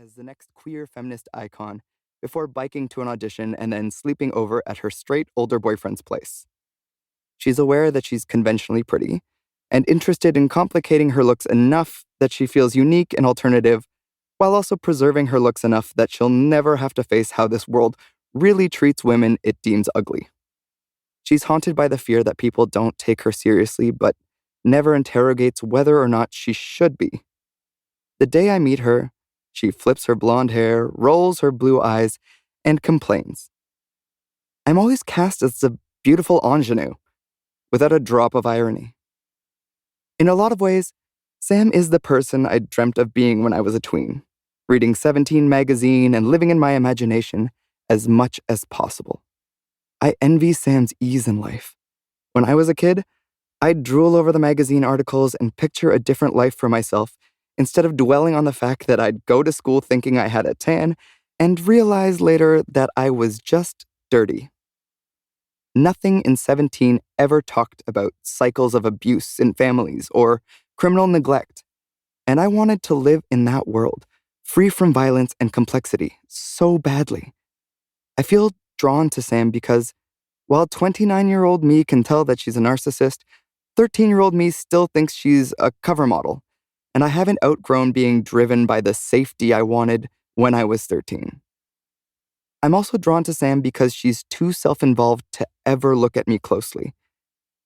as the next queer feminist icon before biking to an audition and then sleeping over at her straight older boyfriend's place. She's aware that she's conventionally pretty and interested in complicating her looks enough that she feels unique and alternative, while also preserving her looks enough that she'll never have to face how this world really treats women it deems ugly. She's haunted by the fear that people don't take her seriously, but never interrogates whether or not she should be. The day I meet her, she flips her blonde hair, rolls her blue eyes, and complains. I'm always cast as the beautiful ingenue, without a drop of irony. In a lot of ways, Sam is the person I dreamt of being when I was a tween, reading 17 magazine and living in my imagination as much as possible. I envy Sam's ease in life. When I was a kid, I'd drool over the magazine articles and picture a different life for myself instead of dwelling on the fact that I'd go to school thinking I had a tan and realize later that I was just dirty. Nothing in 17 ever talked about cycles of abuse in families or criminal neglect, and I wanted to live in that world, free from violence and complexity, so badly. I feel drawn to Sam because, while 29-year-old me can tell that she's a narcissist, 13-year-old me still thinks she's a cover model, and I haven't outgrown being driven by the safety I wanted when I was 13. I'm also drawn to Sam because she's too self-involved to ever look at me closely.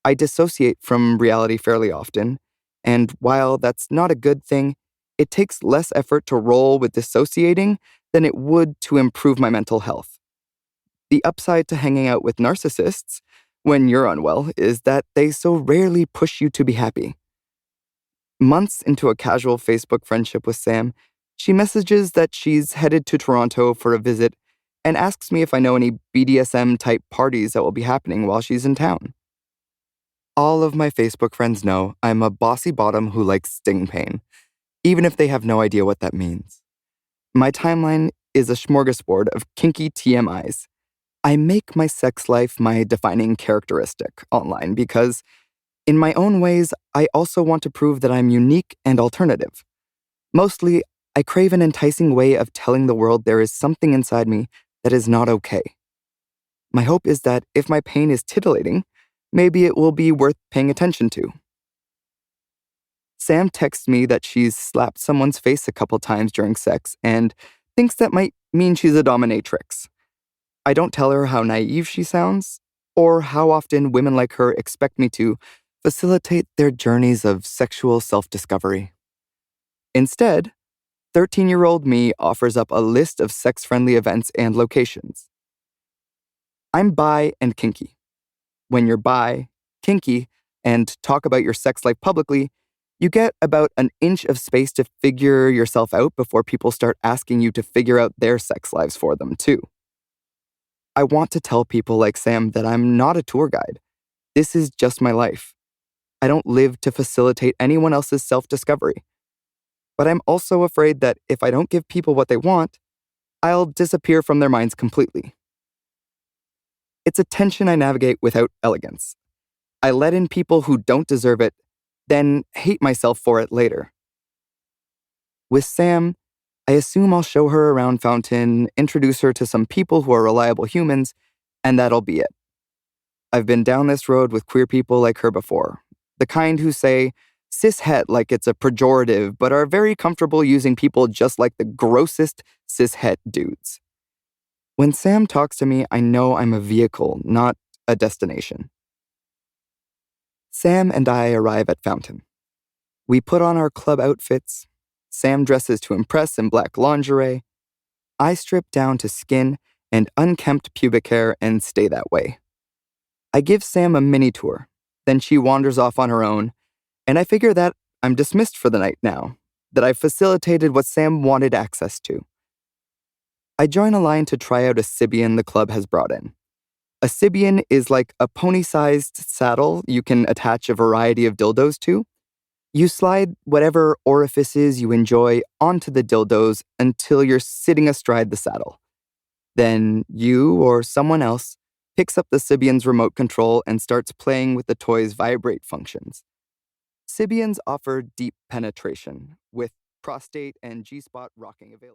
I dissociate from reality fairly often, and while that's not a good thing, it takes less effort to roll with dissociating than it would to improve my mental health. The upside to hanging out with narcissists, when you're unwell, is that they so rarely push you to be happy. Months into a casual Facebook friendship with Sam, she messages that she's headed to Toronto for a visit and asks me if I know any BDSM-type parties that will be happening while she's in town. All of my Facebook friends know I'm a bossy bottom who likes sting pain, even if they have no idea what that means. My timeline is a smorgasbord of kinky TMIs. I make my sex life my defining characteristic online because, in my own ways, I also want to prove that I'm unique and alternative. Mostly, I crave an enticing way of telling the world there is something inside me that is not okay. My hope is that if my pain is titillating, maybe it will be worth paying attention to. Sam texts me that she's slapped someone's face a couple times during sex and thinks that might mean she's a dominatrix. I don't tell her how naive she sounds, or how often women like her expect me to facilitate their journeys of sexual self-discovery. Instead, 13-year-old me offers up a list of sex-friendly events and locations. I'm bi and kinky. When you're bi, kinky, and talk about your sex life publicly, you get about an inch of space to figure yourself out before people start asking you to figure out their sex lives for them, too. I want to tell people like Sam that I'm not a tour guide. This is just my life. I don't live to facilitate anyone else's self-discovery. But I'm also afraid that if I don't give people what they want, I'll disappear from their minds completely. It's a tension I navigate without elegance. I let in people who don't deserve it, then hate myself for it later. With Sam, I assume I'll show her around Fountain, introduce her to some people who are reliable humans, and that'll be it. I've been down this road with queer people like her before, the kind who say cishet like it's a pejorative, but are very comfortable using people just like the grossest cishet dudes. When Sam talks to me, I know I'm a vehicle, not a destination. Sam and I arrive at Fountain. We put on our club outfits. Sam dresses to impress in black lingerie. I strip down to skin and unkempt pubic hair and stay that way. I give Sam a mini tour, then she wanders off on her own, and I figure that I'm dismissed for the night now, that I've facilitated what Sam wanted access to. I join a line to try out a Sybian the club has brought in. A Sybian is like a pony-sized saddle you can attach a variety of dildos to. You slide whatever orifices you enjoy onto the dildos until you're sitting astride the saddle. Then you or someone else picks up the Sybian's remote control and starts playing with the toy's vibrate functions. Sybians offer deep penetration, with prostate and G-spot rocking available.